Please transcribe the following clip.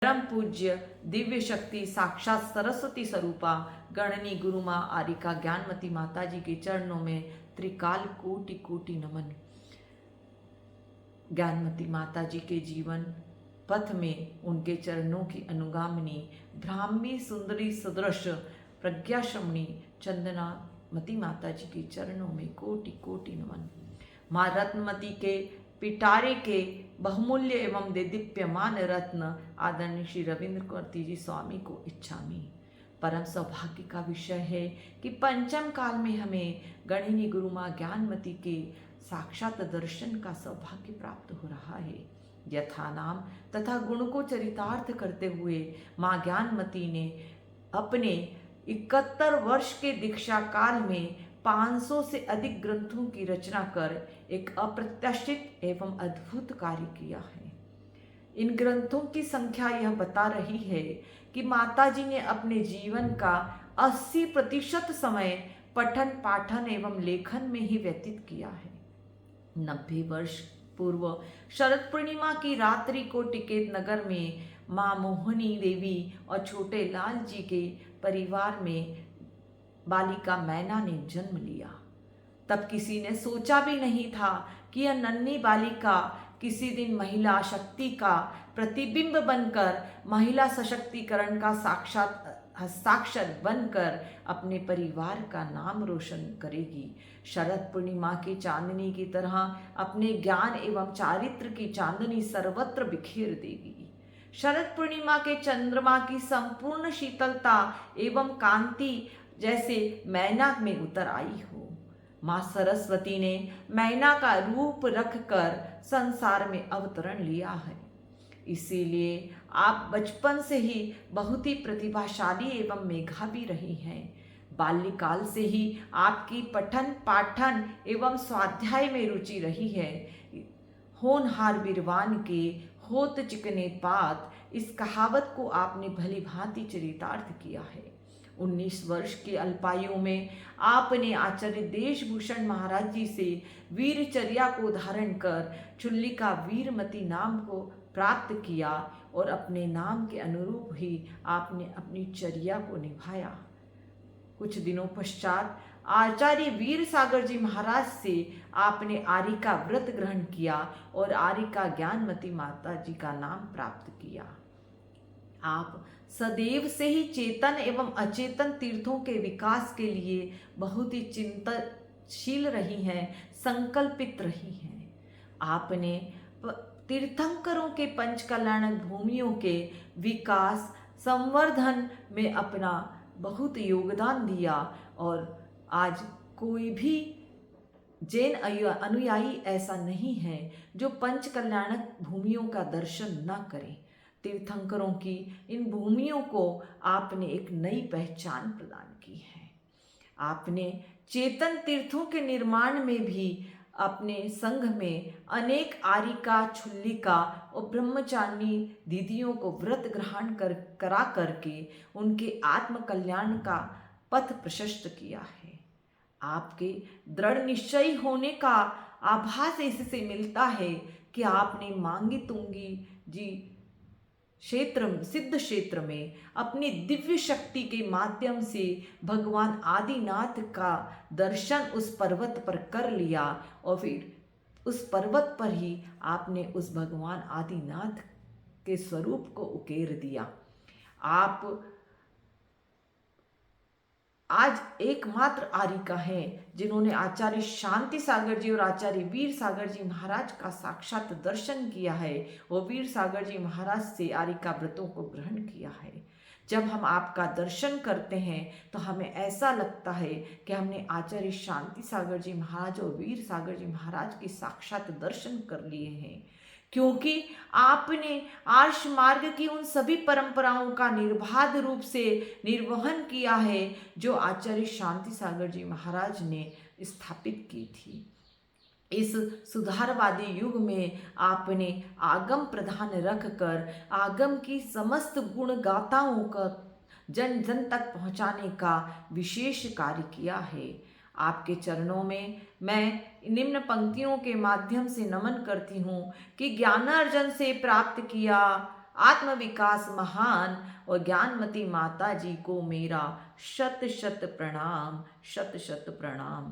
परम पूज्य दिव्य शक्ति साक्षात सरस्वती स्वरूपा गणनी गुरु माँ आरिका ज्ञानमती माता जी के चरणों में त्रिकाल कोटि कोटि नमन। ज्ञानमती माता जी के जीवन पथ में उनके चरणों की अनुगामिनी ब्राह्मी सुंदरी सदृश प्रज्ञाश्रमणी चंदनामती माता जी के चरणों में कोटि कोटि नमन। माँ रत्नमती के पिटारे के बहुमूल्य एवं देदीप्यमान रत्न आदरणीय श्री रविंद्र कीर्ति जी स्वामी को इच्छामी। परम सौभाग्य का विषय है कि पंचम काल में हमें गणिनी गुरु माँ ज्ञानमती के साक्षात दर्शन का सौभाग्य प्राप्त हो रहा है। यथा नाम तथा गुण को चरितार्थ करते हुए माँ ज्ञानमती ने अपने 71 वर्ष के दीक्षा काल में 500 से अधिक ग्रंथों की रचना कर एक अप्रत्याशित एवं अद्भुत कार्य किया है। इन ग्रंथों की संख्या यह बता रही है कि माताजी ने अपने जीवन का 80% समय पठन पाठन एवं लेखन में ही व्यतीत किया है। 90 वर्ष पूर्व शरद पूर्णिमा की रात्रि को टिकेत नगर में माँ मोहिनी देवी और छोटे लाल जी के परिवार में बालिका मैना ने जन्म लिया। तब किसी ने सोचा भी नहीं था कि यह नन्ही बालिका किसी दिन महिला शक्ति का प्रतिबिंब बनकर महिला सशक्तिकरण का साक्षात हस्ताक्षर बनकर अपने परिवार का नाम रोशन करेगी। शरद पूर्णिमा की चांदनी की तरह अपने ज्ञान एवं चारित्र की चांदनी सर्वत्र बिखेर देगी। शरद पूर्णिमा के चंद्रमा की संपूर्ण शीतलता एवं कांति जैसे मैना में उतर आई हो। माँ सरस्वती ने मैना का रूप रखकर संसार में अवतरण लिया है। इसीलिए आप बचपन से ही बहुत ही प्रतिभाशाली एवं मेधावी रही हैं। बाल्यकाल से ही आपकी पठन पाठन एवं स्वाध्याय में रुचि रही है। होनहार बिरवान के होत चिकने पात, इस कहावत को आपने भली भांति चरितार्थ किया है। 19 वर्ष की अल्पायु में आपने आचार्य देशभूषण महाराज जी से वीरचर्या को धारण कर चुल्लिका वीरमती नाम को प्राप्त किया और अपने नाम के अनुरूप ही आपने अपनी चर्या को निभाया। कुछ दिनों पश्चात आचार्य वीर सागर जी महाराज से आपने आरिका व्रत ग्रहण किया और आरिका ज्ञानमती माता जी का नाम प्राप्त किया। आप सदैव से ही चेतन एवं अचेतन तीर्थों के विकास के लिए बहुत ही चिंतनशील रही हैं, संकल्पित रही हैं। आपने तीर्थंकरों के पंच कल्याणक भूमियों के विकास संवर्धन में अपना बहुत योगदान दिया और आज कोई भी जैन अनुयायी ऐसा नहीं है जो पंच कल्याणक भूमियों का दर्शन न करे। तीर्थंकरों की इन भूमियों को आपने एक नई पहचान प्रदान की है। आपने चेतन तीर्थों के निर्माण में भी अपने संघ में अनेक आरिका छुल्लिका और ब्रह्मचारिणी दीदियों को व्रत ग्रहण करा करके उनके आत्म कल्याण का पथ प्रशस्त किया है। आपके दृढ़ निश्चयी होने का आभास इससे मिलता है कि आपने मांगी तुंगी जी सिद्ध क्षेत्र में अपनी दिव्य शक्ति के माध्यम से भगवान आदिनाथ का दर्शन उस पर्वत पर कर लिया और फिर उस पर्वत पर ही आपने उस भगवान आदिनाथ के स्वरूप को उकेर दिया। आप आज एकमात्र आरिका हैं जिन्होंने आचार्य शांति सागर जी और आचार्य वीर सागर जी महाराज का साक्षात दर्शन किया है और वीर सागर जी महाराज से आरिका व्रतों को ग्रहण किया है। जब हम आपका दर्शन करते हैं तो हमें ऐसा लगता है कि हमने आचार्य शांति सागर जी महाराज और वीर सागर जी महाराज के साक्षात दर्शन कर लिए हैं, क्योंकि आपने आर्ष मार्ग की उन सभी परंपराओं का निर्बाध रूप से निर्वहन किया है जो आचार्य शांति सागर जी महाराज ने स्थापित की थी। इस सुधारवादी युग में आपने आगम प्रधान रखकर आगम की समस्त गुण गाथाओं का जन जन तक पहुंचाने का विशेष कार्य किया है। आपके चरणों में मैं निम्न पंक्तियों के माध्यम से नमन करती हूँ कि ज्ञानार्जन से प्राप्त किया आत्म विकास महान और ज्ञानमती माता जी को मेरा शत शत प्रणाम, शत शत प्रणाम।